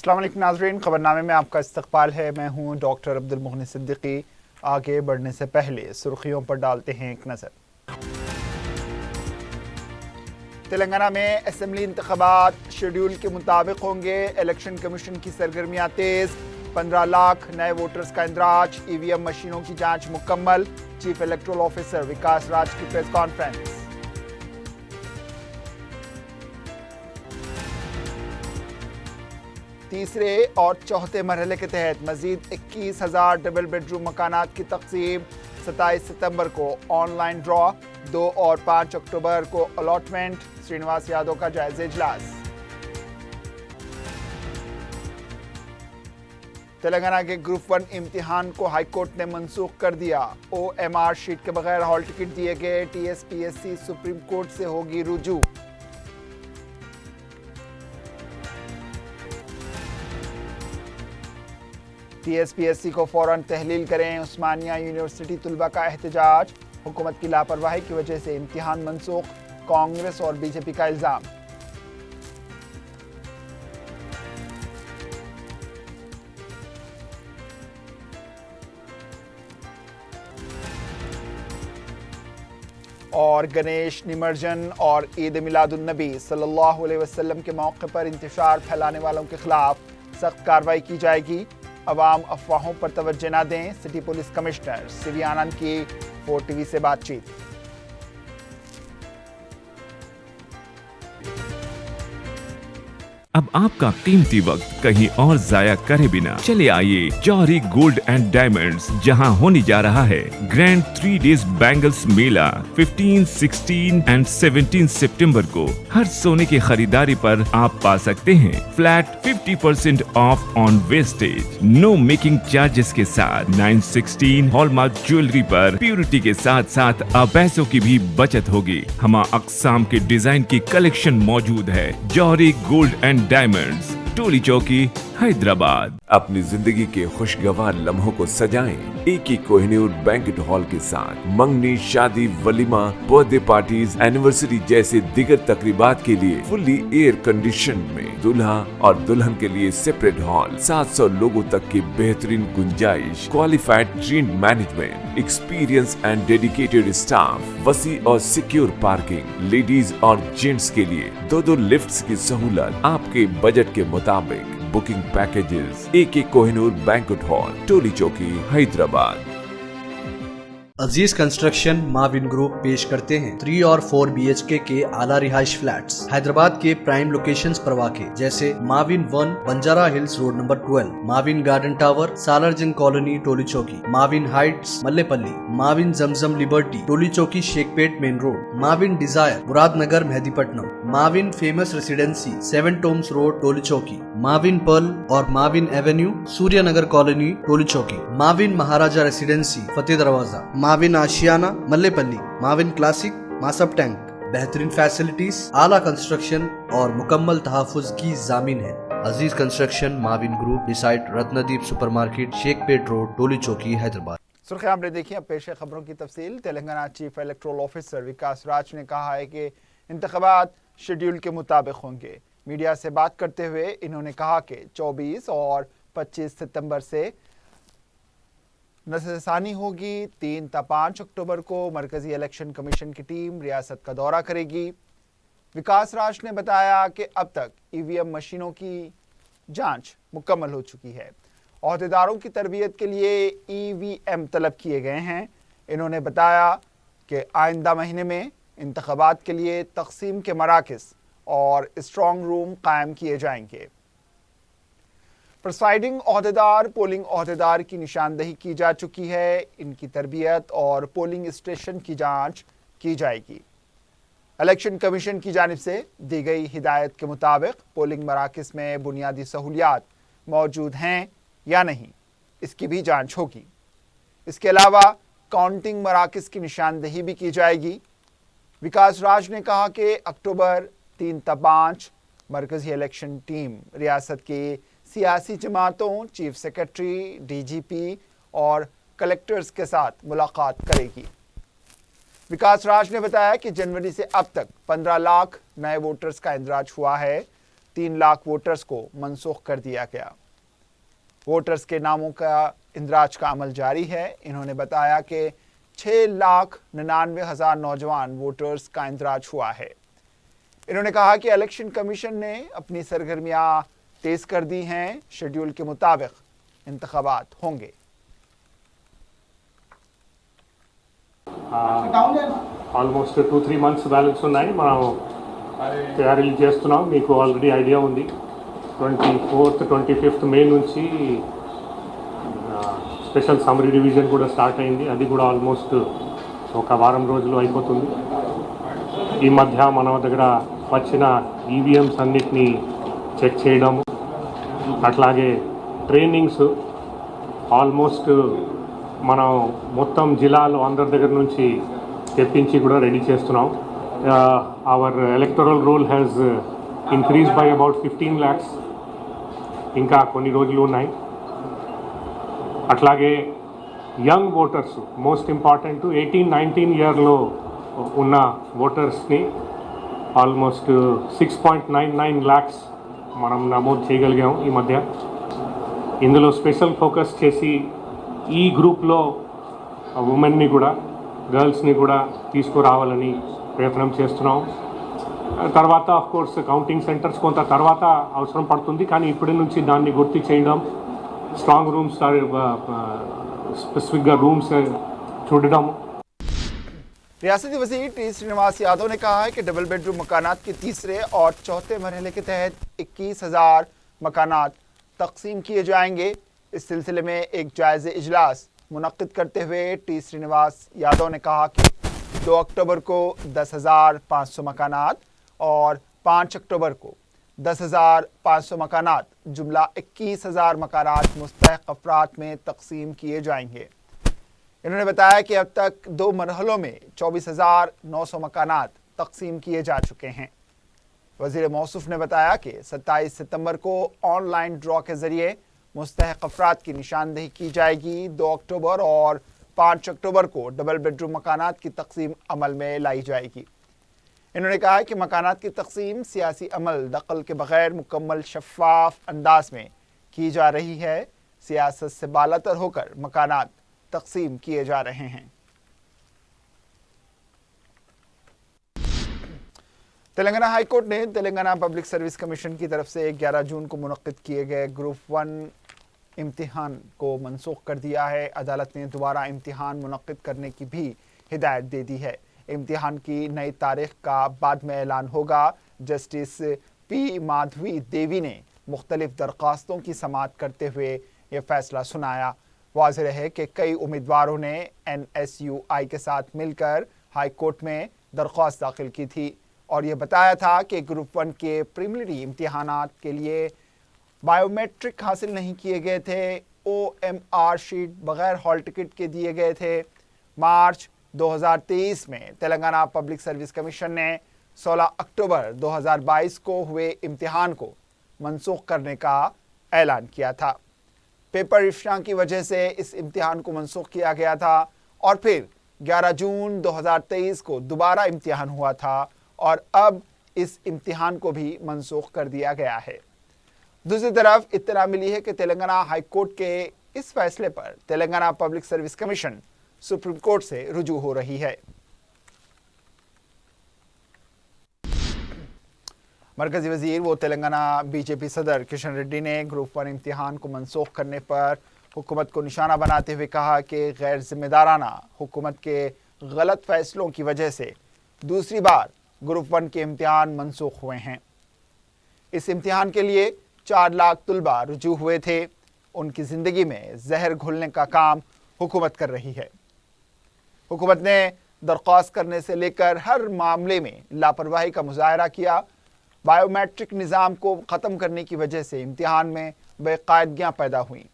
السلام علیکم ناظرین، خبرنامے میں آپ کا استقبال ہے۔ میں ہوں ڈاکٹر عبدالمغنی صدیقی۔ آگے بڑھنے سے پہلے سرخیوں پر ڈالتے ہیں ایک نظر۔ تلنگانہ میں اسمبلی انتخابات شیڈول کے مطابق ہوں گے۔ الیکشن کمیشن کی سرگرمیاں تیز، 15 لاکھ نئے ووٹرز کا اندراج، ای وی ایم مشینوں کی جانچ مکمل۔ چیف الیکٹورل آفیسر وکاس راج کی پریس کانفرنس۔ تیسرے اور چوتھے مرحلے کے تحت مزید 21,000 ڈبل بیڈ روم مکانات کی تقسیم۔ 27 ستمبر کو آن لائن ڈرا، 2 اور 5 اکتوبر کو الاٹمنٹ۔ سرینواس یادو کا جائزہ اجلاس۔ تلنگانہ کے گروپ 1 امتحان کو ہائی کورٹ نے منسوخ کر دیا۔ او ایم آر شیٹ کے بغیر ہال ٹکٹ دیے گئے۔ T S P S C supreme court سے ہوگی رجوع۔ T S P S C کو فوراً تحلیل کریں، عثمانیہ یونیورسٹی طلباء کا احتجاج۔ حکومت کی لاپرواہی کی وجہ سے امتحان منسوخ، کانگریس اور بی جے پی کا الزام۔ اور گنیش نمرجن اور عید میلاد النبی صلی اللہ علیہ وسلم کے موقع پر انتشار پھیلانے والوں کے خلاف سخت کارروائی کی جائے گی۔ عوام افواہوں پر توجہ نہ دیں، سٹی پولیس کمشنر سی وی آنند کی 4 ٹی وی سے بات چیت۔ اب آپ کا قیمتی وقت کہیں اور ضائع کرے بنا چلے آئیے جوہری گولڈ اینڈ ڈائمنڈز، جہاں ہونے جا رہا ہے گرینڈ 3 ڈیز بینگلز میلہ 15، 16 اینڈ 17 سپٹمبر کو۔ ہر سونے کی خریداری پر آپ پا سکتے ہیں flat 50% off on wastage, no making charges کے ساتھ 916 ہال مارک جیولری پر پیورٹی کے ساتھ ساتھ پیسوں کی بھی بچت ہوگی۔ ہمہ اقسام کے ڈیزائن کی کلیکشن موجود ہے۔ جوہری gold and diamonds, Toli Chowki, Hyderabad. اپنی زندگی کے خوشگوار لمحوں کو سجائیں ایک ہی کوہ نور بینکٹ ہال کے ساتھ۔ منگنی، شادی، ولیمہ، برتھ ڈے پارٹیز، اینیورسری جیسے دیگر تقریبات کے لیے فلی ایئر کنڈیشن میں دلہا اور دلہن کے لیے سیپریٹ ہال، 700 لوگوں تک کی بہترین گنجائش، qualified trained management, experience and dedicated staff, وسیع اور سیکیور پارکنگ، لیڈیز اور جینٹس کے لیے 2 لفٹس کی سہولت آپ کے بجٹ کے مطابق۔ بکنگ پیکیجز ایک کوہ نور بینکٹ ہال، ٹولی چوکی، حیدرآباد۔ عزیز کنسٹرکشن معاون گروپ پیش کرتے ہیں 3 اور 4 BHK کے اعلیٰ رہائش فلیٹس حیدرآباد کے پرائم لوکیشنز پر واقع، جیسے معاون 1 بنجارہ ہلز روڈ نمبر 12، معاون گارڈن ٹاور سالار جنگ کالونی ٹولی چوکی، معاون ہائٹس ملے پلی، معاون زمزم لبرٹی ٹولی چوکی شیخ پیٹ مین روڈ، معاون ڈیزائر مراد نگر مہدی پٹنم، معاون فیمس ریسیڈنسی 7 ٹومز روڈ ٹولی چوکی، معاون پرل اور معاون ایونیو سوریہ نگر کالونی ٹولی چوکی، معاون مہاراجہ ریسیڈنسی فتح دروازہ، معاون آشیانہ ملے پلی، معاون کلاسک ماسب ٹینک۔ بہترین فیسلٹیز، اعلیٰ کنسٹرکشن اور مکمل تحفظ کی ضامن ہے۔ عزیز کنسٹرکشن معاون گروپ، ڈیسائٹ رتندیپ سپر مارکیٹ، شیخ پیٹ روڈ، ٹولی چوکی، حیدرآباد۔ سرخیاں آپ نے دیکھی، اب پیش ہے خبروں کی تفصیل۔ تلنگانہ چیف الیکٹورل آفیسر وکاس راج نے کہا ہے کہ انتخابات شیڈول کے مطابق ہوں گے۔ میڈیا سے بات کرتے ہوئے انہوں نے کہا کہ 24 اور 25 ستمبر سے نظر ثانی ہوگی۔ 3 تا 5 اکتوبر کو مرکزی الیکشن کمیشن کی ٹیم ریاست کا دورہ کرے گی۔ وکاس راج نے بتایا کہ اب تک ای وی ایم مشینوں کی جانچ مکمل ہو چکی ہے۔ عہدیداروں کی تربیت کے لیے ای وی ایم طلب کیے گئے ہیں۔ انہوں نے بتایا کہ آئندہ مہینے میں انتخابات کے لیے تقسیم کے مراکز اور اسٹرانگ روم قائم کیے جائیں گے۔ پریسائڈنگ عہدیدار، پولنگ عہدیدار کی نشاندہی کی جا چکی ہے۔ ان کی تربیت اور پولنگ اسٹیشن کی جانچ کی جائے گی۔ الیکشن کمیشن کی جانب سے دی گئی ہدایت کے مطابق پولنگ مراکز میں بنیادی سہولیات موجود ہیں یا نہیں، اس کی بھی جانچ ہوگی۔ اس کے علاوہ کاؤنٹنگ مراکز کی نشاندہی بھی کی جائے گی۔ وکاس راج نے کہا کہ اکتوبر 3 تا 5 مرکزی الیکشن ٹیم ریاست کی سیاسی جماعتوں، چیف سیکرٹری، ڈی جی پی اور کلیکٹرز کے ساتھ ملاقات کرے گی۔ وکاس راج نے بتایا کہ جنوری سے اب تک 15 لاکھ نئے ووٹرز کا اندراج ہوا ہے۔ 3 लाख वोटर्स को मनसूख कर दिया गया। वोटर्स के नामों का इंदराज का अमल जारी है। इन्होंने बताया कि 6,99,000 नौजवान वोटर्स का इंदराज हुआ है। इन्होंने कहा कि इलेक्शन कमीशन ने अपनी सरगर्मियां तेज कर दी हैं। शेड्यूल के मुताबिक इंतखाबात होंगे। ఆల్మోస్ట్ 2-3 మంత్స్ బ్యాలెన్స్ ఉన్నాయి. మనం తయారీలు చేస్తున్నాం. మీకు ఆల్రెడీ ఐడియా ఉంది. 24th 25th మే నుంచి స్పెషల్ సమ్మరీ డివిజన్ కూడా స్టార్ట్ అయింది. అది కూడా ఆల్మోస్ట్ ఒక వారం రోజులు అయిపోతుంది. ఈ మధ్య మన దగ్గర వచ్చిన ఈవీఎంస్ అన్నిటినీ చెక్ చేయడం, అట్లాగే ట్రైనింగ్స్ ఆల్మోస్ట్ మనం మొత్తం జిల్లాలో అందరి దగ్గర నుంచి తెప్పించి కూడా రెడీ చేస్తున్నాం. Our electoral roll has increase by about 15 lakhs. ఇంకా కొన్ని రోజులు ఉన్నాయి. అట్లాగే యంగ్ ఓటర్స్, మోస్ట్ ఇంపార్టెంట్ 18-19 ఇయర్లో ఉన్న ఓటర్స్ని ఆల్మోస్ట్ 6.99 lakhs మనం నమోదు చేయగలిగాం ఈ మధ్య. ఇందులో స్పెషల్ ఫోకస్ చేసి ఈ గ్రూప్లో ఉమెన్ని కూడా, గర్ల్స్ని కూడా తీసుకురావాలని ప్రయత్నం చేస్తున్నాం. తర్వాత ఆఫ్కోర్స్ కౌంటింగ్ సెంటర్స్ కొంత తర్వాత అవసరం పడుతుంది, కానీ ఇప్పటి నుంచి దాన్ని గుర్తు చేయడం, స్ట్రాంగ్ రూమ్స్, స్పెసిఫిక్గా రూమ్స్ చూడడం. रियासती वज़ीर टी श्रीनिवास यादव ने कहा है कि डबल बेडरूम मकानात के तीसरे और चौथे मरहले के तहत 21,000 मकानात तकसीम किए जाएंगे। इस सिलसिले में एक जायज़े इजलास मुनक्किद करते हुए टी श्रीनिवास यादव ने कहा कि 2 अक्टूबर को 10,500 मकानात और 5 अक्टूबर को 10,500 मकानात, जुमला 21,000 मकानात मुस्तहक़ अफराद में तकसीम किए जाएंगे। इन्होंने बताया कि अब तक 2 मरहलों में 24,900 मकानात तकसीम किए जा चुके हैं। वज़ीर मौसूफ ने बताया कि 27 सितंबर को ऑनलाइन ड्रॉ के ज़रिए मुस्तहक़ अफराद की निशानदेही की जाएगी। 2 अक्टूबर और 5 अक्टूबर को डबल बेडरूम मकानात की तकसीम अमल में लाई जाएगी। इन्होंने कहा कि मकानात की तकसीम सियासी अमल दखल के बग़ैर मुकम्मल शफ़ाफ अंदाज में की जा रही है। सियासत से बालातर होकर मकानात तकसीम किए जा रहे हैं। तेलंगाना हाई कोर्ट ने तेलंगाना पब्लिक सर्विस कमीशन की तरफ से 11 जून को मुनक्किद किए गए ग्रुप 1 इम्तिहान को मनसूख कर दिया है। अदालत ने दोबारा इम्तिहान मुनक्किद करने की भी हिदायत दे दी है। इम्तिहान की नई तारीख का बाद में ऐलान होगा। जस्टिस पी माधवी देवी ने मुख्तलिफ दरख्वास्तों की समाअत करते हुए ये फैसला सुनाया। वाज़ेह है कि कई उम्मीदवारों ने NSUI के साथ मिलकर हाई कोर्ट में दरख्वास्त दाखिल की थी और ये बताया था कि ग्रुप 1 के प्रीलिमिनरी इम्तिहानात के लिए बायोमेट्रिक हासिल नहीं किए गए थे। OMR शीट बग़ैर हॉल टिकट के दिए गए थे। मार्च 2023 में तेलंगाना पब्लिक सर्विस कमीशन ने 16 अक्टूबर 2022 को हुए इम्तिहान को मनसूख करने का ऐलान किया था। पेपर इफ्शा की वजह से इस इम्तिहान को मनसूख किया गया था और फिर 11 जून 2023 को दोबारा इम्तिहान हुआ था और अब इस इम्तिहान को भी मनसूख कर दिया गया है। दूसरी तरफ इत्तला मिली है कि तेलंगाना हाई कोर्ट के इस फैसले पर Telangana public service commission supreme court से रुजू हो रही है। मरकजी वज़ीर व तेलंगाना बीजेपी सदर किशन रेड्डी ने ग्रुप 1 इम्तिहान को मनसूख करने पर हुकूमत को निशाना बनाते हुए कहा कि गैर जिम्मेदाराना हुकूमत के गलत फैसलों की वजह से दूसरी बार ग्रुप 1 के इम्तिहान मनसूख हुए हैं। इस इम्तिहान के लिए 4 लाख तुलबा रुजू हुए थे। उनकी ज़िंदगी में जहर घोलने का काम हुकूमत कर रही है। हुकूमत ने दरख्वास्त करने से लेकर हर मामले में लापरवाही का मुजाहरा किया। बायोमेट्रिक निज़ाम को ख़त्म करने की वजह से इम्तिहान में बेकायदगियाँ पैदा हुई।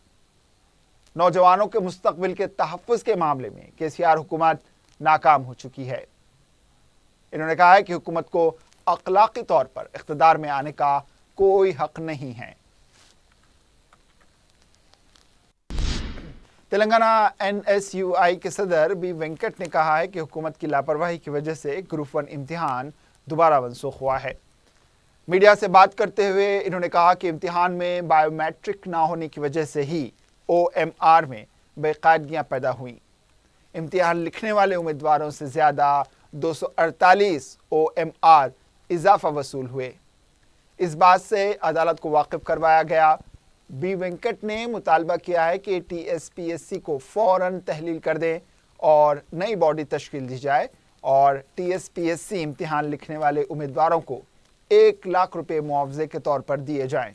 नौजवानों के मुस्तक़बिल के तहफ़्फ़ुज़ के मामले में केसीआर हुकूमत नाकाम हो चुकी है। इन्होंने कहा है कि हुकूमत को अखलाक़ी तौर पर इक़्तिदार में आने का कोई हक़ नहीं है। तेलंगाना NSUI के सदर बी वेंकट ने कहा है कि हुकूमत की लापरवाही की वजह से ग्रुप 1 इम्तिहान दोबारा मनसूख हुआ है। मीडिया से बात करते हुए इन्होंने कहा कि इम्तिहान में बायोमेट्रिक ना होने की वजह से ही OMR में बेकायदगियां पैदा हुई। इम्तिहान लिखने वाले उम्मीदवारों से ज़्यादा 248 OMR इजाफा वसूल हुए। इस बात से अदालत को वाकिफ करवाया गया। बी वेंकट ने मुतालबा किया है कि TSPSC को फ़ौरन तहलील कर दें और नई बॉडी तश्कील दी जाए और TSPSC इम्तिहान लिखने वाले उम्मीदवारों को 1 लाख रुपए मुआवजे के तौर पर दिए जाएं।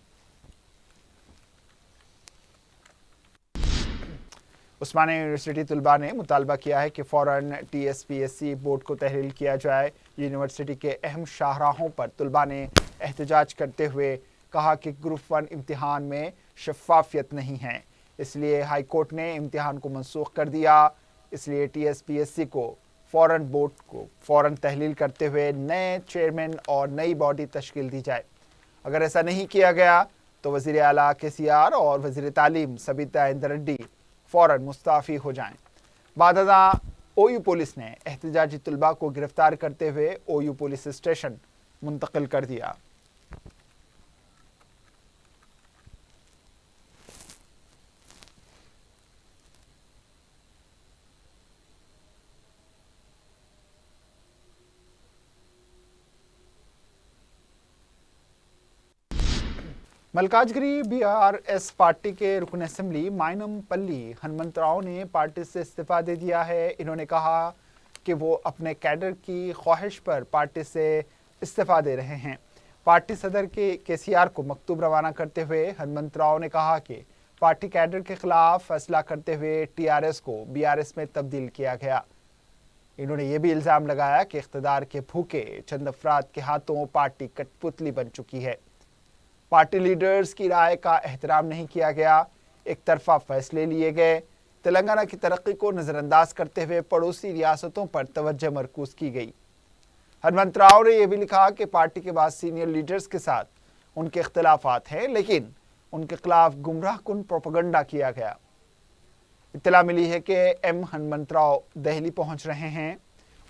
उस्मानिया यूनिवर्सिटी तलबा ने मुतालबा किया है कि फ़ौरन TSPSC बोर्ड को तहलील किया जाए। यूनिवर्सिटी के अहम शाहराहों पर तलबा ने एहतजाज करते हुए कहा कि ग्रुप 1 इम्तिहान में शफाफियत नहीं है, इसलिए हाई कोर्ट ने इम्तिहान को मनसूख कर दिया। इसलिए TSPSC को फ़ौरन बोर्ड को फ़ौरन तहलील करते हुए नए चेयरमैन और नई बॉडी तश्कील दी जाए। अगर ऐसा नहीं किया गया तो वज़ीर आला KCR और वज़ीर तालीम सबिता इंद्र रेड्डी फ़ौरन मुस्ताफ़ी हो जाएं। बादअज़ां OU पुलिस ने एहतजाजी तलबा को गिरफ्तार करते हुए OU पुलिस स्टेशन मुंतकिल कर दिया। मलकाजगिरी BRS पार्टी के रुकन असम्बली माइनमपल्ली हनुमंतराव ने पार्टी से इस्तीफा दे दिया है। इन्होंने कहा कि वो अपने कैडर की ख्वाहिश पर पार्टी से इस्तीफा दे रहे हैं। पार्टी सदर के KCR को मकतूब रवाना करते हुए हनुमंतराव ने कहा कि पार्टी कैडर के खिलाफ फैसला करते हुए TRS को BRS में तब्दील किया गया। इन्होंने ये भी इल्ज़ाम लगाया कि इख्तिदार के भूखे चंद अफराद के हाथों पार्टी कठपुतली बन चुकी है। पार्टी लीडर्स की राय का एहतराम नहीं किया गया, एक तरफा फैसले लिए गए। तेलंगाना की तरक्की को नज़रअंदाज करते हुए पड़ोसी रियासतों पर तवज्जो मरकूज़ की गई। हनुमंतराव ने यह भी लिखा कि पार्टी के बाद सीनियर लीडर्स के साथ उनके इख्तिलाफात हैं, लेकिन उनके खिलाफ गुमराह कुन प्रोपेगेंडा किया गया। इत्तला मिली है कि M हनुमंतराव दिल्ली पहुंच रहे हैं।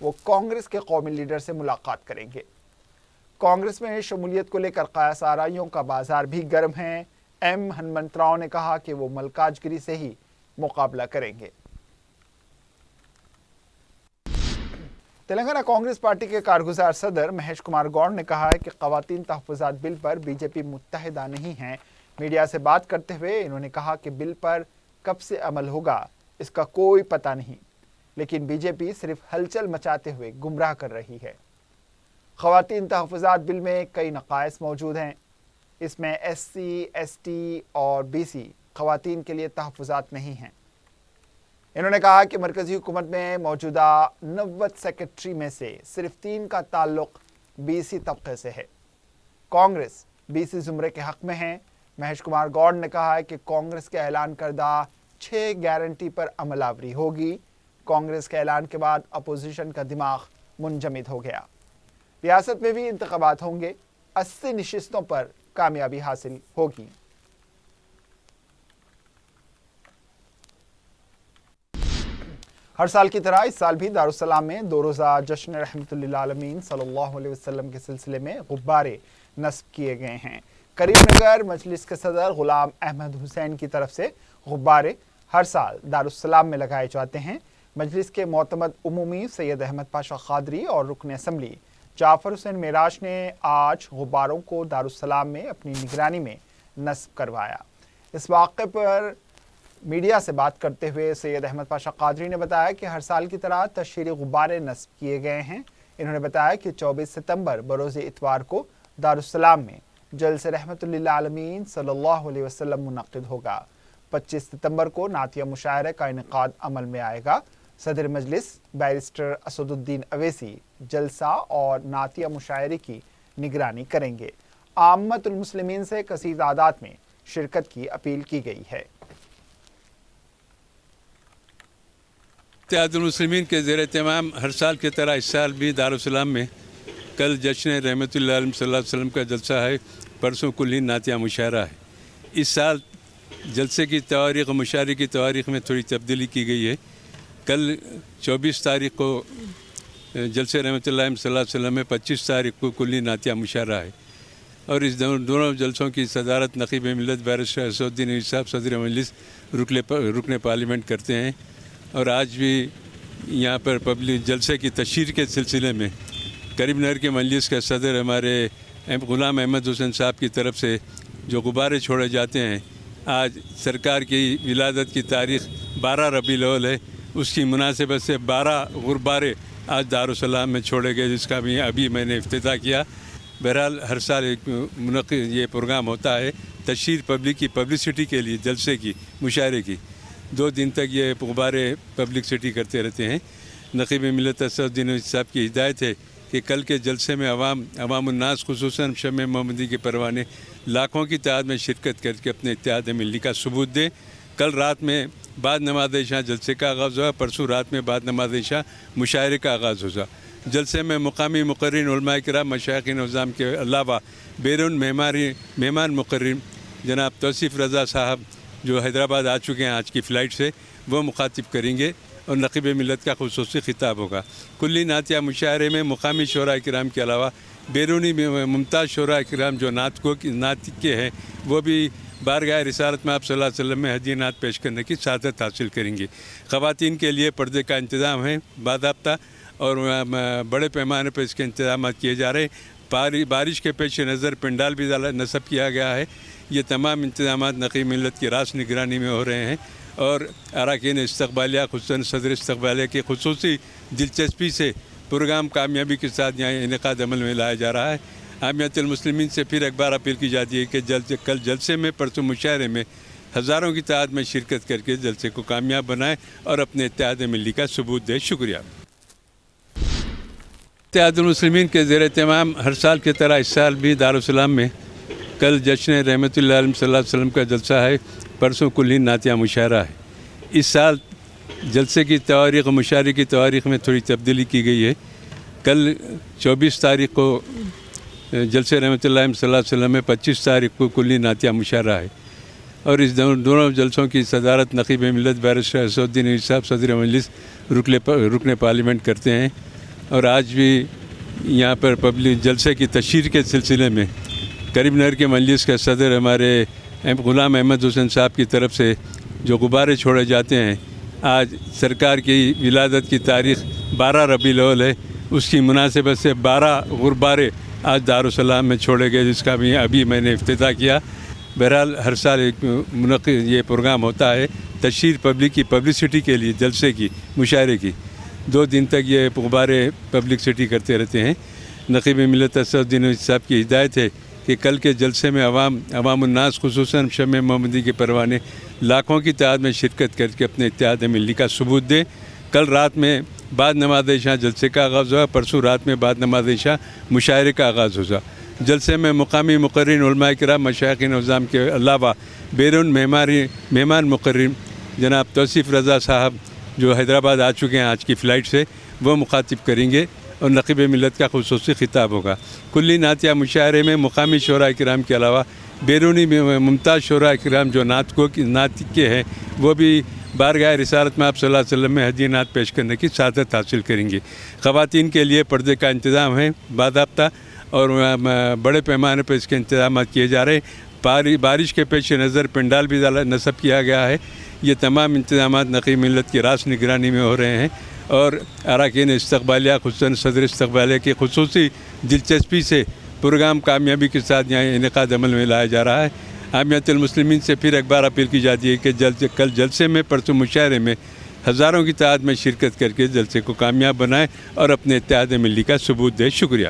वो कांग्रेस के कौमी लीडर से मुलाकात करेंगे। कांग्रेस में शमूलियत को लेकर कयास आराइयों का बाजार भी गर्म है। M हनुमंतराव ने कहा कि वो मलकाजगिरी से ही मुकाबला करेंगे। तेलंगाना कांग्रेस पार्टी के कारगुजार सदर महेश कुमार गौड़ ने कहा है कि ख़वातीन तहफ़्फ़ुज़ात बिल पर BJP मुत्तहिदा नहीं है। मीडिया से बात करते हुए इन्होंने कहा कि बिल पर कब से अमल होगा इसका कोई पता नहीं, लेकिन BJP सिर्फ हलचल मचाते हुए गुमराह कर रही है। ख़वातीन तहफ़्फ़ुज़ात बिल में कई नक़ाइस मौजूद हैं। इसमें SC, ST और BC ख़वातीन के लिए तहफ़्फ़ुज़ात नहीं हैं। इन्होंने कहा कि मरकज़ी हुकूमत में मौजूदा 90 सेक्रेटरी में से सिर्फ 3 का ताल्लुक़ BC तबक़े से है। कांग्रेस BC ज़ुमरे के हक़ में है। महेश कुमार गौड़ ने कहा है कि कांग्रेस के ऐलान करदा 6 गारंटी पर अमलावरी होगी। कांग्रेस के ऐलान के बाद अपोजिशन का दिमाग मुंजमद हो गया। रियासत में भी इंतखाबात होंगे, 80 नशिस्तों पर कामयाबी हासिल होगी। हर साल की तरह इस साल भी दारुस्सलाम में 2 रोज़ा जश्न रहमतुल्लिल आलमीन सल्लल्लाहु अलैहि वसल्लम के सिलसिले में गुब्बारे नस्ब किए गए हैं। करीमनगर मजलिस के सदर गुलाम अहमद हुसैन की तरफ से गुब्बारे हर साल दारुस्सलाम में लगाए जाते हैं। मजलिस के मोतमद उमूमी सैयद अहमद पाशा खादरी और रुकन असम्बली जाफर हुसैन मेराज ने आज गुब्बारों को दारुस्सलाम में अपनी निगरानी में नस्ब करवाया। इस वाक़े पर मीडिया से बात करते हुए सैयद अहमद पाशा कादरी ने बताया कि हर साल की तरह तशहीरी गुब्बारे नस्ब किए गए हैं। इन्होंने बताया कि 24 सितंबर बरोज़ इतवार को दारुस्सलाम में जलसे रहमतुल्लिल आलमीन सल्लल्लाहु अलैहि वसल्लम मुनक़्क़िद होगा। 25 सितंबर को नातिया मुशायरे का इनेकाद अमल में आएगा। सदर मजलिस बैरिस्टर असदुद्दीन अवैसी जलसा और नातिया मुशायरे की निगरानी करेंगे। आम्मतुल मुस्लिमीन से कसीर तादाद में शिरकत की अपील की गई है। इत्तेहादुल मुस्लिमीन के ज़ेर तमाम हर साल की तरह इस साल भी दारुस्सलाम में कल जश्न रहमतुल्लाह अलैहि सल्लल्लाहु अलैहि वसल्लम का जलसा है, परसों कुल नातिया मुशायरा है। इस साल जलसे की तारीख़ और मुशायरे की तारीख़ में थोड़ी तब्दीली की गई है। कल 24 तारीख़ को जलसे रहमतुल्लाह अलैहि सल्लल्लाहु अलैहि वसल्लम में 25 तारीख़ को कुल्ली नातिया मुशायरा है। اور اس دونوں جلسوں کی صدارت نقیب ملت بیرسٹر اسدالدین اویسی صاحب صدر مجلس رکن پارلیمنٹ کرتے ہیں. اور آج بھی یہاں پر پبلک جلسے کی تشہیر کے سلسلے میں کریم نگر کے مجلس کے صدر ہمارے غلام احمد حسین صاحب کی طرف سے جو غبارے چھوڑے جاتے ہیں. آج سرکار کی ولادت کی تاریخ 12 ربیع الاول ہے. اس کی مناسبت سے 12 غبارے آج دارالسلام میں چھوڑے گئے، جس کا بھی ابھی میں نے افتتاح کیا. بہرحال ہر سال ایک منعقد یہ پروگرام ہوتا ہے تشہیر پبلک کی پبلسٹی کے لیے، جلسے کی، مشاعرے کی. 2 دن تک یہ غبارے پبلسٹی کرتے رہتے ہیں. نقیب ملت اسدالدین اویسی صاحب کی ہدایت ہے کہ کل کے جلسے میں عوام الناس خصوصاً شمع محمدی کے پروانے لاکھوں کی تعداد میں شرکت کر کے اپنے اتحاد ملی کا ثبوت دیں. کل رات میں بعد نماز عشاء جلسے کا آغاز ہوا. پرسوں رات میں بعد نماز عشاء مشاعرے کا آغاز ہوا. جلسے میں مقامی مقررین علماء کرام مشائخ نظام کے علاوہ بیرون مہمان مقررین جناب توصیف رضا صاحب جو حیدرآباد آ چکے ہیں آج کی فلائٹ سے، وہ مخاطب کریں گے اور نقیب ملت کا خصوصی خطاب ہوگا. کلی نعتیہ مشاعرے میں مقامی شعراء کرام کے علاوہ بیرونی ممتاز شعراء کرام جو نعت کے ہیں وہ بھی بارگاہ رسالت میں آپ صلی اللہ علیہ وسلم میں ہدیہ نعت پیش کرنے کی سعادت حاصل کریں گے. خواتین کے لیے پردے کا انتظام ہے باضابطہ اور بڑے پیمانے پر اس کے انتظامات کیے جا رہے ہیں. بارش کے پیش نظر پنڈال بھی نصب کیا گیا ہے. یہ تمام انتظامات نقیب ملت کی راست نگرانی میں ہو رہے ہیں اور اراکین استقبالیہ خصوصاً صدر استقبالیہ کی خصوصی دلچسپی سے پروگرام کامیابی کے ساتھ یہاں انعقاد عمل میں لایا جا رہا ہے. عامیت المسلمین سے پھر ایک بار اپیل کی جاتی ہے کہ کل جلسے میں پرسوں مشاعرے میں ہزاروں کی تعداد میں شرکت کر کے جلسے کو کامیاب بنائیں اور اپنے اتحاد ملی کا ثبوت دیں. شکریہ. اتحاد المسلمین کے زیر اہتمام ہر سال کی طرح اس سال بھی دارالسلام میں کل جشن رحمت اللہ علیہ صلی اللہ علیہ وسلم کا جلسہ ہے. پرسوں کل ہند نعتیہ مشاعرہ ہے. اس سال جلسے کی تواریخ و مشاعرے کی تواریخ میں تھوڑی تبدیلی کی گئی ہے. کل 24 تاریخ کو جلسے رحمت اللہ علیہ صلی اللہ علیہ وسلم میں 25 تاریخ کو کل ہند نعتیہ مشاعرہ ہے. اور اس دونوں جلسوں کی صدارت نقیب ملت بیرسٹر اسدالدین اویسی صاحب صدر مجلس رکن پارلیمنٹ کرتے ہیں. اور آج بھی یہاں پر پبلک جلسے کی تشہیر کے سلسلے میں کریم نگر کے مجلس کا صدر ہمارے غلام احمد حسین صاحب کی طرف سے جو غبارے چھوڑے جاتے ہیں. آج سرکار کی ولادت کی تاریخ 12 ربیع الاول ہے. اس کی مناسبت سے 12 غبارے آج دارالسلام میں چھوڑے گئے، جس کا بھی ابھی میں نے افتتاح کیا. بہرحال ہر سال ایک منعقد یہ پروگرام ہوتا ہے تشہیر پبلک کی پبلسٹی کے لیے، جلسے کی، مشاعرے کی. 2 دن تک یہ غبارے پبلسٹی کرتے رہتے ہیں. نقیب ملت اسدالدین اویسی صاحب کی ہدایت ہے کہ کل کے جلسے میں عوام الناس خصوصاً شمع محمدی کے پروانے لاکھوں کی تعداد میں شرکت کر کے اپنے اتحاد ملی کا ثبوت دیں. کل رات میں بعد نماز عشاء جلسے کا آغاز ہوا. پرسوں رات میں بعد نماز عشاء مشاعرے کا آغاز ہوا. جلسے میں مقامی مقررین علماء کرام مشائخ نظام کے علاوہ بیرون مہمان مقررین جناب توصیف رضا صاحب جو حیدرآباد آ چکے ہیں آج کی فلائٹ سے، وہ مخاطب کریں گے اور نقیب ملت کا خصوصی خطاب ہوگا. کلی نعتیہ مشاعرے میں مقامی شعراء کرام کے علاوہ بیرونی ممتاز شعراء کرام جو نعت کے ہیں وہ بھی بارگاہ رسالت میں آپ صلی اللہ علیہ وسلم میں ہدیہ نعت پیش کرنے کی سعادت حاصل کریں گے. خواتین کے لیے پردے کا انتظام ہے باضابطہ اور بڑے پیمانے پر اس کے انتظامات کیے جا رہے ہیں. بارش کے پیش نظر پنڈال بھی نصب کیا گیا ہے. یہ تمام انتظامات نقیب ملت کی راست نگرانی میں ہو رہے ہیں اور اراکین استقبالیہ خصوصاً صدر استقبالیہ کی خصوصی دلچسپی سے پروگرام کامیابی کے ساتھ یہاں انعقاد عمل میں لایا جا رہا ہے. عامیت المسلمین سے پھر ایک بار اپیل کی جاتی ہے کہ کل جلسے میں پرسوں مشاعرے میں ہزاروں کی تعداد میں شرکت کر کے جلسے کو کامیاب بنائیں اور اپنے اتحاد ملی کا ثبوت دیں. شکریہ.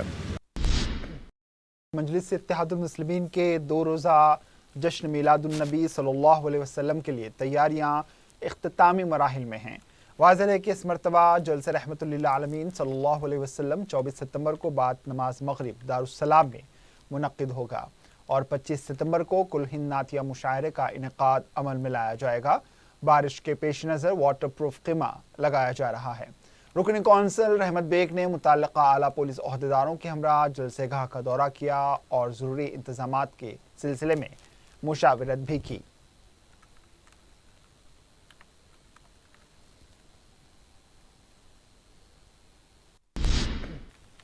مجلس اتحاد المسلمین کے 2 روزہ جشن میلاد النبی صلی اللہ علیہ وسلم کے لیے تیاریاں اختتامی مراحل میں ہیں. واضح ہے کہ اس مرتبہ جلسہ رحمت اللہ عالمین صلی اللہ علیہ وسلم 24 ستمبر کو بعد نماز مغرب دارالسلام میں منعقد ہوگا اور 25 ستمبر کو کل ہند نعتیہ مشاعرے کا انعقاد عمل میں لایا جائے گا. بارش کے پیش نظر واٹر پروف خیمہ لگایا جا رہا ہے. رکن کونسل رحمت بیگ نے متعلقہ اعلیٰ پولیس عہدیداروں کے ہمراہ جلسے گاہ کا دورہ کیا اور ضروری انتظامات کے سلسلے میں مشاورت بھی کی.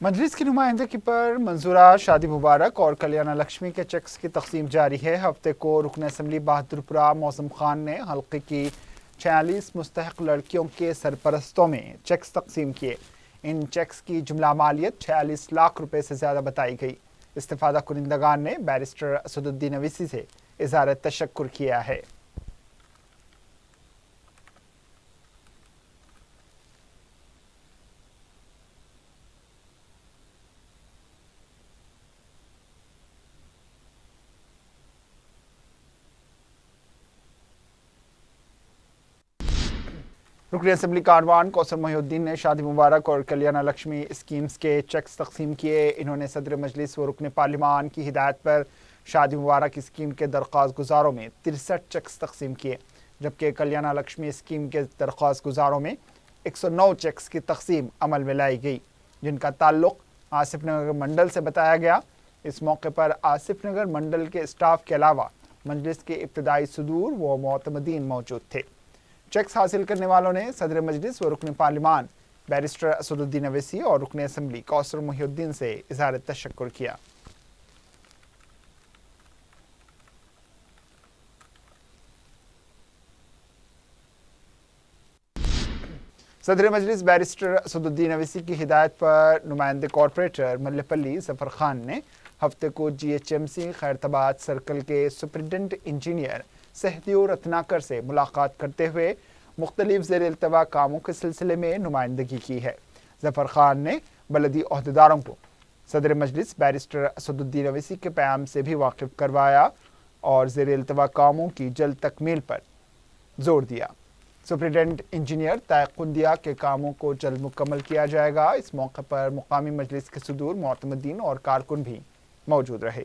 मजलिस की नुमाइंदगी पर मंजूरा शादी मुबारक और कल्याण लक्ष्मी के चेक्स की तकसीम जारी है। हफ्ते को रुकन असम्बली बहादुरपुरा मौसम खान ने हल्के की 46 मुस्तहक लड़कियों के सरपरस्तों में चेक्स तकसीम किए। इन चेक्स की जुमला मालियत 46 लाख रुपए से ज़्यादा बताई गई। इस्तिफादा कुनिंदगान ने बैरिस्टर असदुद्दीन अवीसी से इज़हार तशक्कुर किया है। रुकन असम्बली कारवान कौसर मोहिउद्दीन ने शादी मुबारक और कल्याण लक्ष्मी स्कीम्स के चेक्स तकसीम किए। इन्होंने सदर मजलिस व रुकन पार्लिमान की हिदायत पर शादी मुबारक स्कीम के दरख्वास्त गुजारों में 63 चेक्स तकसीम किए, जबकि कल्याण लक्ष्मी स्कीम के दरख्वास्त गुजारों में 109 चेक्स की तकसीम अमल में लाई गई, जिनका ताल्लुक आसिफ नगर मंडल से बताया गया। इस मौके पर आसिफ नगर मंडल के स्टाफ के अलावा मजलिस के इब्तदाई सदूर व मोतमदीन मौजूद थे। चेक्स हासिल करने वालों ने सदर मजलिस व रुकन पार्लिमान बैरिस्टर असदुद्दीन अवीसी और रुकन असम्बली कौसर मोहिउद्दीन से इज़हार तशक्कुर किया। सदर मजलिस बैरिस्टर असदुद्दीन अवीसी की हिदायत पर नुमाइंदे कॉरपोरेटर मल्लेपल्ली जफर खान ने हफ्ते को GHMC खैरताबाद सर्कल के सुपरिटेंडेंट इंजीनियर सहदियो रत्नाकर से मुलाकात करते हुए मुख्तलिफ ज़ेर इल्तवा कामों के सिलसिले में नुमाइंदगी की है। जफर खान ने बलदी अहदेदारों को सदर मजलिस बैरिस्टर असदुद्दीन अवीसी के प्याम से भी वाकिफ करवाया और ज़ेर इल्तवा कामों की जल्द तकमील पर जोर दिया। सुपरिटेंडेंट इंजीनियर तयक़ुन दिया के कामों को जल्द मुकम्मल किया जाएगा। इस मौके पर मुकामी मजलिस के सदूर मोतमदीन और कारकुन भी मौजूद रहे।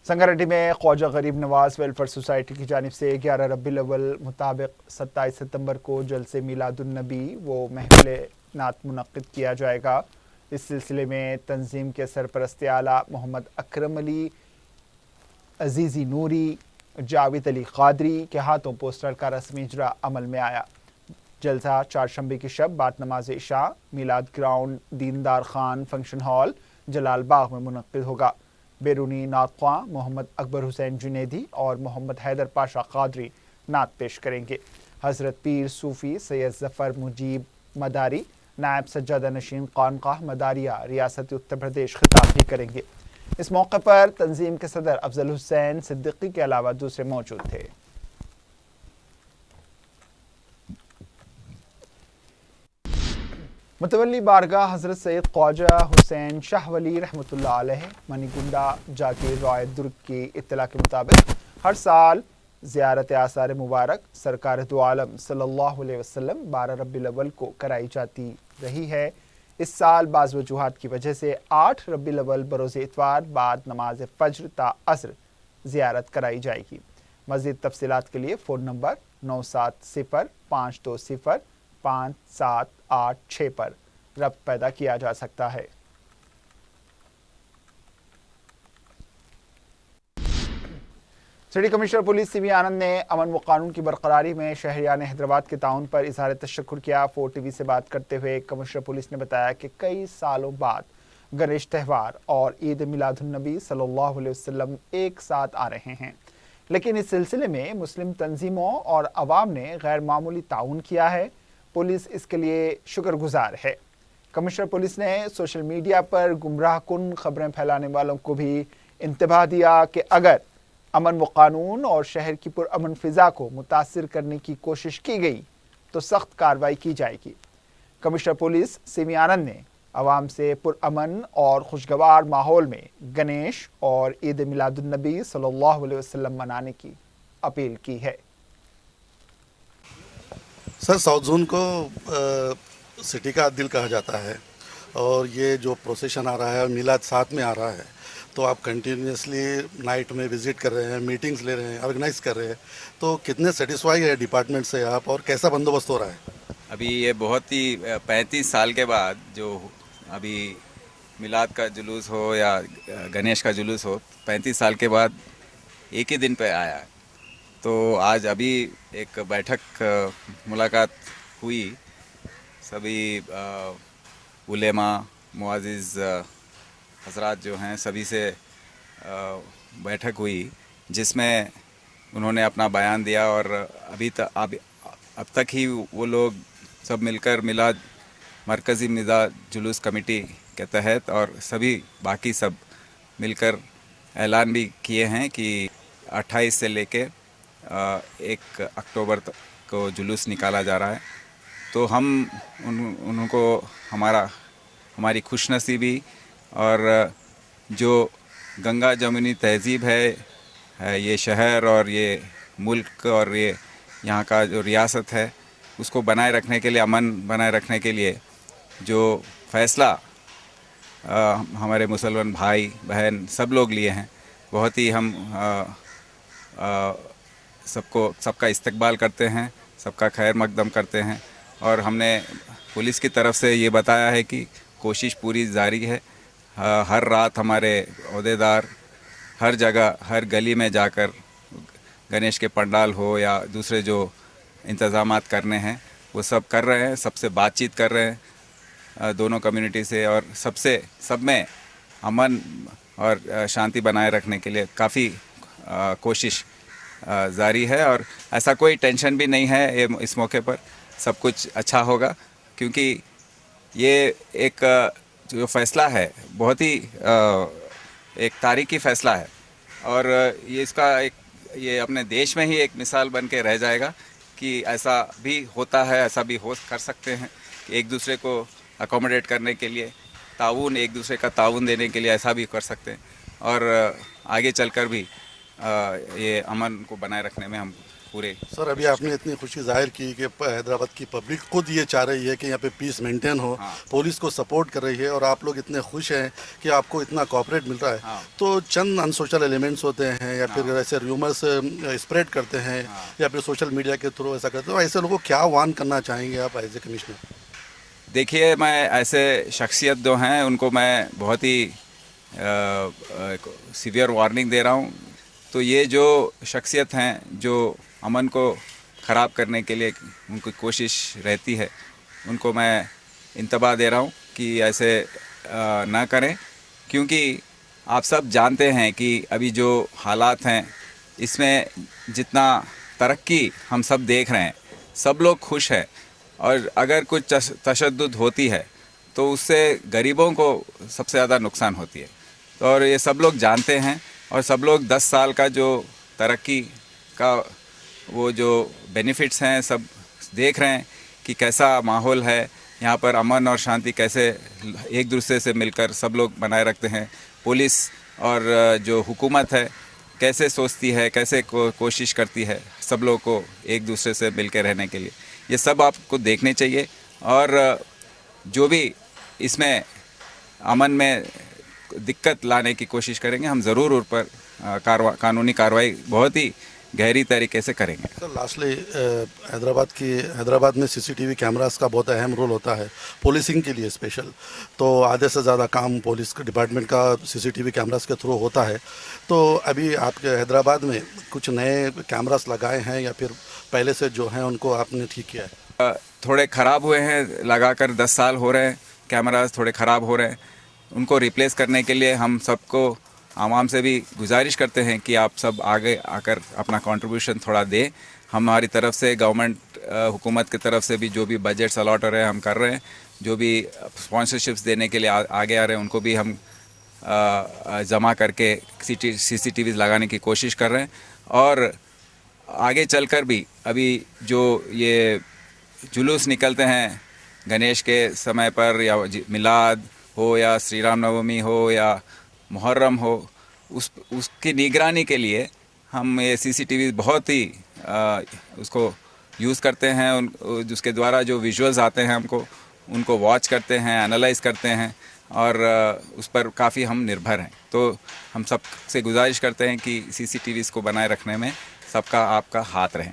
संगारेड्डी में ख्वाजा गरीब नवाज वेलफेयर सोसाइटी की जानिब से 11 रबीउल अव्वल मुताबिक 27 सितंबर को जलसे मिलादुन्नबी व महफिल नात मुनक्किद किया जाएगा। इस सिलसिले में तंजीम के सरपरस्त आला मोहम्मद अकरम अली, अजीज़ी नूरी, जावेद अली कादरी के हाथों पोस्टर का रस्मी इजरा अमल में आया। जलसा चारशंबे की शब बाद नमाज इशा मिलाद ग्राउंड दीनदार खान फंक्शन हॉल जलाल बाग में मुनक्किद होगा। बैरूनी नात ख्वां मोहम्मद अकबर हुसैन जुनेदी और मोहम्मद हैदर पाशा कादरी नात पेश करेंगे। हज़रत पीर सूफ़ी सैयद ज़फ़र मुजीब मदारी नायब सज्जादा नशीन खानकाह मदारिया रियासत उत्तर प्रदेश खिताब भी करेंगे। इस मौके पर तंजीम के सदर अफजल हुसैन सिद्दीकी के अलावा दूसरे मौजूद थे। मुतवल्ली बारगाह हज़रत सैयद ख्वाजा हुसैन शाह वली रहमतुल्लाह अलैह मनीगुंडा जाकिर रॉय दुर्ग की इत्तला के मुताबिक हर साल ज़ियारत आसार मुबारक सरकार दो आलम सल्लल्लाहु अलैहि वसल्लम 12 रबीउल अव्वल को कराई जाती रही है। इस साल बाज़ वजूहात की वजह से 8 रबीउल अव्वल बरोज़ इतवार बाद नमाज फज्र ता असर ज़ियारत कराई जाएगी। मज़ीद तफसीलात के लिए फ़ोन नंबर 9705205786 पर रब्त पैदा किया जा सकता है। सिटी कमिश्नर पुलिस सीवी आनंद ने अमन व कानून की बरकरारी में शहरियान हैदराबाद के ताउन पर इज़हार तशक्कुर किया। 4TV से बात करते हुए कमिश्नर पुलिस ने बताया कि कई सालों बाद गणेश त्यौहार और ईद मिलादुन्नबी सल्लल्लाहु अलैहि वसल्लम एक साथ आ रहे हैं, लेकिन इस सिलसिले में मुस्लिम तंजीमों और अवाम ने गैर मामूली ताउन किया है। पुलिस इसके लिए शुक्रगुजार है। कमिश्नर पुलिस ने सोशल मीडिया पर गुमराह कुन खबरें फैलाने वालों को भी इंतबाह दिया कि अगर अमन व कानून और शहर की पुरअमन फिजा को मुतासिर करने की कोशिश की गई तो सख्त कार्रवाई की जाएगी। कमिश्नर पुलिस सीवी आनंद ने अवाम से पुरअमन और खुशगवार माहौल में गणेश और ईद मिलादुन्नबी सल्लल्लाहु अलैहि वसल्लम मनाने की अपील की है। सर, साउथ जोन को सिटी का दिल कहा जाता है और ये जो प्रोसेशन आ रहा है और मिलाद साथ में आ रहा है, तो आप कंटिन्यूसली नाइट में विज़िट कर रहे हैं, मीटिंग्स ले रहे हैं, ऑर्गेनाइज कर रहे हैं, तो कितने सेटिस्फाई है डिपार्टमेंट से आप और कैसा बंदोबस्त हो रहा है? अभी ये बहुत ही 35 साल के बाद जो अभी मिलाद का जुलूस हो या गणेश का जुलूस हो, 35 साल के बाद एक ही दिन पे आया है। तो आज अभी एक बैठक मुलाकात हुई, सभी उलेमा मुआज़िज़ हज़रात जो हैं सभी से बैठक हुई, जिसमें उन्होंने अपना बयान दिया। और अब तक ही वो लोग सब मिलकर मिलाद मरकज़ी मिलाद जुलूस कमेटी के तहत और सभी बाकी सब मिलकर ऐलान भी किए हैं कि 28 से लेके 1 अक्टूबर तक को जुलूस निकाला जा रहा है। तो हम उनको हमारी खुशनसीबी और जो गंगा जमुनी तहज़ीब है ये शहर और ये मुल्क और ये यहाँ का जो रियासत है उसको बनाए रखने के लिए, अमन बनाए रखने के लिए जो फ़ैसला हमारे मुसलमान भाई बहन सब लोग लिए हैं, बहुत ही हम सबका इस्तकबाल करते हैं, सबका खैर मकदम करते हैं। और हमने पुलिस की तरफ से ये बताया है कि कोशिश पूरी जारी है। हर रात हमारे ओहदेदार हर जगह हर गली में जाकर गणेश के पंडाल हो या दूसरे जो इंतज़ामात करने हैं वो सब कर रहे हैं, सबसे बातचीत कर रहे हैं दोनों कम्युनिटी से, और सब में अमन और शांति बनाए रखने के लिए काफ़ी कोशिश जारी है। और ऐसा कोई टेंशन भी नहीं है इस मौके पर, सब कुछ अच्छा होगा, क्योंकि ये एक जो फ़ैसला है बहुत ही एक तारीख़ी फ़ैसला है। और ये अपने देश में ही एक मिसाल बन के रह जाएगा कि ऐसा भी होता है, ऐसा भी कर सकते हैं कि एक दूसरे को अकोमोडेट करने के लिए एक दूसरे का ताउन देने के लिए ऐसा भी कर सकते हैं। और आगे चलकर भी ये अमन को बनाए रखने में हम पूरे। सर, अभी आपने इतनी खुशी जाहिर की कि हैदराबाद की पब्लिक खुद ये चाह रही है कि यहाँ पे पीस मेंटेन हो, पुलिस को सपोर्ट कर रही है, और आप लोग इतने खुश हैं कि आपको इतना कोऑपरेट मिल रहा है। तो चंद अनसोशल एलिमेंट्स होते हैं या फिर ऐसे र्यूमर्स स्प्रेड करते हैं या फिर सोशल मीडिया के थ्रू ऐसा करते हैं, तो ऐसे लोगों को क्या वार्न करना चाहेंगे आप एज ए कमिश्नर? देखिए, मैं ऐसे शख्सियत जो हैं उनको मैं बहुत ही सीवियर वार्निंग दे रहा हूँ। तो ये जो शख्सियत हैं जो अमन को ख़राब करने के लिए उनकी कोशिश रहती है, उनको मैं इंतबाह दे रहा हूँ कि ऐसे ना करें, क्योंकि आप सब जानते हैं कि अभी जो हालात हैं इसमें जितना तरक्की हम सब देख रहे हैं, सब लोग खुश हैं, और अगर कुछ तशद्दुद होती है तो उससे गरीबों को सबसे ज़्यादा नुकसान होती है। और ये सब लोग जानते हैं, और सब लोग 10 साल का जो तरक्की का वो जो बेनिफिट्स हैं सब देख रहे हैं कि कैसा माहौल है यहाँ पर, अमन और शांति कैसे एक दूसरे से मिलकर सब लोग बनाए रखते हैं। पुलिस और जो हुकूमत है कैसे सोचती है, कैसे कोशिश करती है सब लोगों को एक दूसरे से मिलकर रहने के लिए, ये सब आपको देखने चाहिए। और जो भी इसमें अमन में दिक्कत लाने की कोशिश करेंगे, हम ज़रूर उन पर कानूनी कार्रवाई बहुत ही गहरी तरीके से करेंगे। सर, लास्टली हैदराबाद में सीसीटीवी कैमरास का बहुत अहम रोल होता है पुलिसिंग के लिए स्पेशल। तो आधे से ज़्यादा काम पुलिस डिपार्टमेंट का सीसीटीवी कैमरास के थ्रू होता है। तो अभी आपके हैदराबाद में कुछ नए कैमरास लगाए हैं या फिर पहले से जो हैं उनको आपने ठीक किया है? थोड़े ख़राब हुए हैं, लगाकर 10 साल हो रहे हैं, कैमरास थोड़े ख़राब हो रहे हैं। उनको रिप्लेस करने के लिए हम सबको आवाम से भी गुजारिश करते हैं कि आप सब आगे आकर अपना कंट्रीब्यूशन थोड़ा दें। हमारी तरफ से गवर्नमेंट हुकूमत की तरफ से भी जो भी बजट्स अलॉट हो रहे हैं हम कर रहे हैं, जो भी स्पॉन्सरशिप्स देने के लिए आगे आ रहे हैं उनको भी हम जमा करके CCTVs लगाने की कोशिश कर रहे हैं। और आगे चलकर भी अभी जो ये जुलूस निकलते हैं गणेश के समय पर, या मिलाद हो या श्री राम नवमी हो या मुहर्रम हो, उसकी निगरानी के लिए हम ये CCTV बहुत ही उसको यूज़ करते हैं। जिसके द्वारा जो विजुअल्स आते हैं हमको उनको वॉच करते हैं, एनालाइज करते हैं, और उस पर काफ़ी हम निर्भर हैं। तो हम सब से गुजारिश करते हैं कि CCTVs को बनाए रखने में सबका आपका हाथ रहे।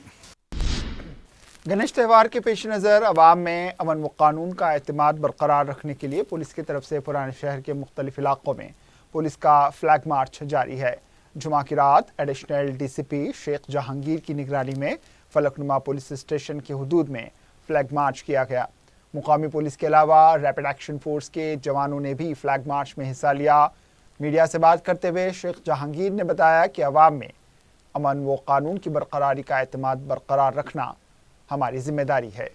गणेश त्यौहार के पेश नज़र अवाम में अमन व कानून का एतमाद बरकरार रखने के लिए पुलिस की तरफ से पुराने शहर के मुख्तलिफ इलाकों में पुलिस का फ्लैग मार्च जारी है। जुमा की रात एडिशनल डीसीपी शेख जहांगीर की निगरानी में फलकनुमा पुलिस स्टेशन के हुदूद में फ्लैग मार्च किया गया। मुकामी पुलिस के अलावा रैपिड एक्शन फोर्स के जवानों ने भी फ्लैग मार्च में हिस्सा लिया। मीडिया से बात करते हुए शेख जहांगीर ने बताया कि अवाम में अमन व कानून की बरकरारी का एतमाद बरकरार रखना हमारी जिम्मेदारी है।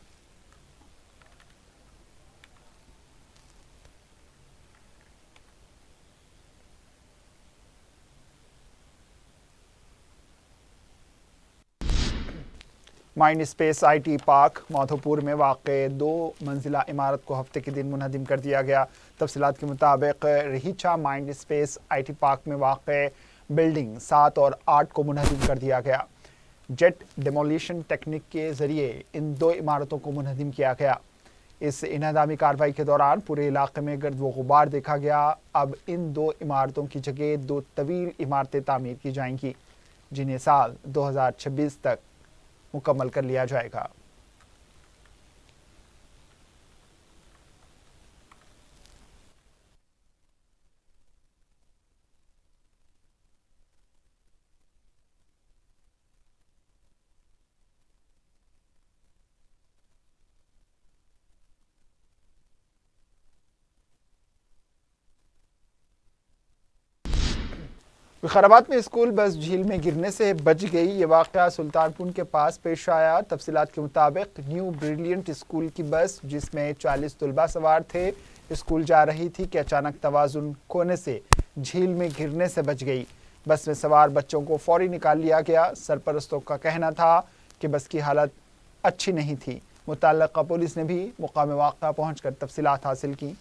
Mind space IT park Madhopur में वाक़ 2 मंजिला इमारत को हफ्ते के दिन मुनहदिम कर दिया गया। तफसीलात के मुताबिक रहीचा माइंड स्पेस आईटी पार्क में वाक़ बिल्डिंग 7 और 8 को मुनहदिम कर दिया गया। जेट डेमोलिशन टेक्निक के ज़रिए इन 2 इमारतों को मुनहदिम किया गया। इस इन्हदामी कार्रवाई के दौरान पूरे इलाके में गर्द व गुबार देखा गया। अब इन 2 इमारतों की जगह 2 तवील इमारतें तामीर की जाएंगी, जिन्हें साल 2026 तक मुकम्मल कर लिया जाएगा। विकाराबाद में स्कूल बस झील में गिरने से बच गई। ये वाक़या सुल्तानपुर के पास पेश आया। तफसीलात के मुताबिक न्यू ब्रिलियंट स्कूल की बस जिसमें 40 तलबा सवार थे स्कूल जा रही थी कि अचानक तवाज़ुन खोने से झील में गिरने से बच गई। बस में सवार बच्चों को फौरी निकाल लिया गया। सरपरस्तों का कहना था कि बस की हालत अच्छी नहीं थी। मुतल्लिक़ा पुलिस ने भी मुकाम वाक़या पहुँचकर तफसीलात हासिल की।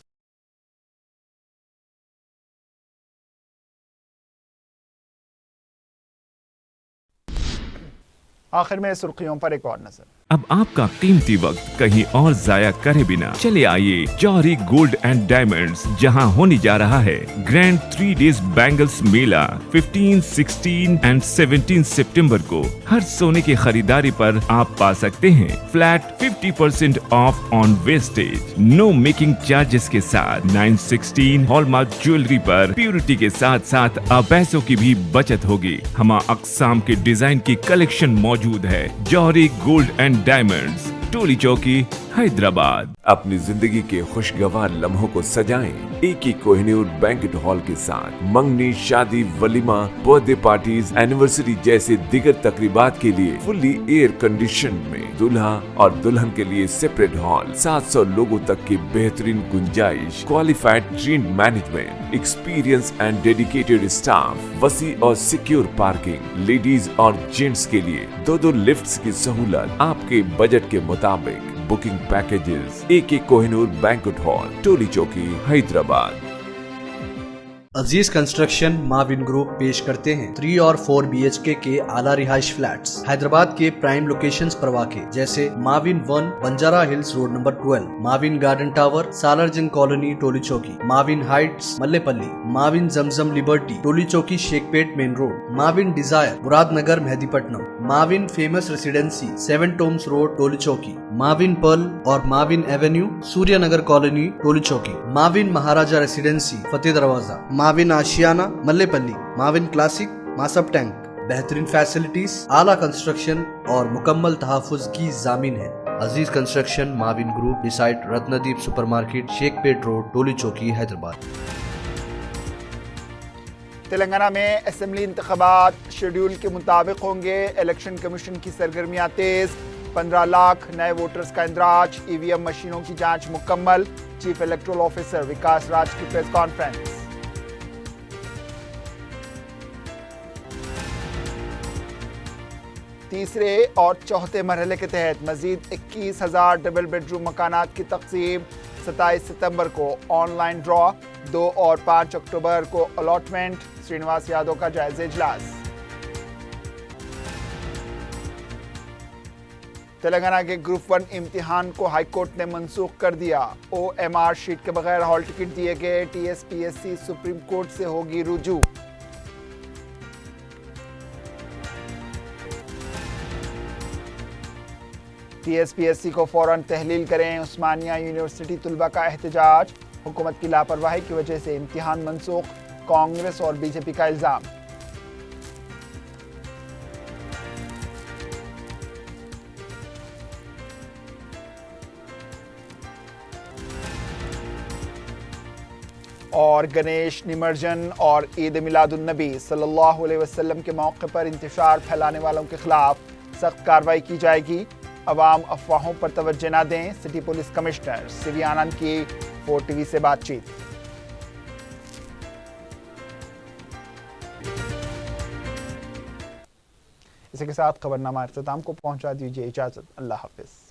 आखिर में सुर्खियों पर एक और नजर। अब आपका कीमती वक्त कहीं और जाया करे बिना चले आइए जौहरी गोल्ड एंड डायमंड्स, जहां होने जा रहा है grand 3 days bangles Mela 15, 16 and 17 सितंबर को। हर सोने की खरीदारी पर आप पा सकते हैं flat 50% off on wastage, no making charges के साथ 916 हॉलमार्क ज्वेलरी पर प्योरिटी के साथ साथ अब पैसों की भी बचत होगी। हमा अक़साम के डिजाइन की कलेक्शन मौजूद है। जौहरी गोल्ड एंड डायमंड्स, टोली चौकी, हैदराबाद। अपनी जिंदगी के खुशगवार लम्हों को सजाएं एक ही कोहिनूर बैंक्वेट हॉल के साथ। मंगनी, शादी, वलीमा, बर्थडे पार्टीज, एनिवर्सरी जैसे दिगर तकरीबात के लिए फुल्ली एयर कंडीशन में दूल्हा और दुल्हन के लिए सेपरेट हॉल, 700 लोगों तक की बेहतरीन गुंजाइश, qualified train management, experience and dedicated staff, वसी और सिक्योर पार्किंग, लेडीज और जेंट्स के लिए 2 लिफ्ट्स की सहूलत आपके बजट के मुताबिक। Booking packages AK Kohinoor banquet hall, Toli Chowki, Hyderabad. Aziz construction Mavin group पेश करते हैं 3 और 4 BHK के आला रिहाइश फ्लैट्स हैदराबाद के प्राइम लोकेशंस पर वाक़े, जैसे Mavin 1 Banjara hills road number 12, Mavin garden tower Salarjung colony Toli Chowki, Mavin heights Mallepally, Mavin Zamzam liberty Toli Chowki Shaikpet main road, Mavin desire Muradnagar Mehdipatnam, Mavin famous residency 7 tombs road Toli Chowki, Mavin pearl और Mavin avenue Suryanagar colony Toli Chowki, Mavin Maharaja residency Fateh Darwaza, Mavin Ashiana Mallepally, Mavin classic Masab tank. बेहतरीन फैसिलिटीज, आला कंस्ट्रक्शन और मुकम्मल तहफ़्फ़ुज़ की ज़ामिन है। Aziz construction Mavin group beside Ratnadeep supermarket, Shaikpet road, Toli Chowki, Hyderabad. Telangana में असेंबली इंतखाबात शेड्यूल के मुताबिक होंगे। इलेक्शन कमीशन की सरगर्मियां तेज। 15 लाख नए वोटर्स का इंदराज। EVM मशीनों की जांच मुकम्मल। चीफ इलेक्टोरल ऑफिसर विकास राज की प्रेस कॉन्फ्रेंस। तीसरे और चौथे मरहले के तहत मजीद 21,000 डबल बेडरूम मकानात की तक़सीम। 27 सितंबर को ऑनलाइन ड्रॉ। 2 और 5 अक्टूबर को अलॉटमेंट। श्रीनिवास यादव का जायजा इजलास। तेलंगाना के ग्रुप 1 इम्तिहान को हाईकोर्ट ने मंसूख कर दिया। OMR शीट के बगैर हॉल टिकट दिए गए। TSPSC सुप्रीम कोर्ट से होगी रुजू। TSPSC को फौरन तहलील करें। उस्मानिया यूनिवर्सिटी तुलबा का एहतजाज। हुकूमत की लापरवाही की वजह से इम्तिहान मंसूख। कांग्रेस और BJP का इल्जाम। اور گنیش نمرجن اور عید میلاد النبی صلی اللہ علیہ وسلم کے موقع پر انتشار پھیلانے والوں کے خلاف سخت کارروائی کی جائے گی. عوام افواہوں پر توجہ نہ دیں. سٹی پولیس کمشنر سی وی آنند کی 4 TV سے بات چیت. اسی کے ساتھ خبرنامہ اختتام کو پہنچا دیجیے. اجازت. اللہ حافظ.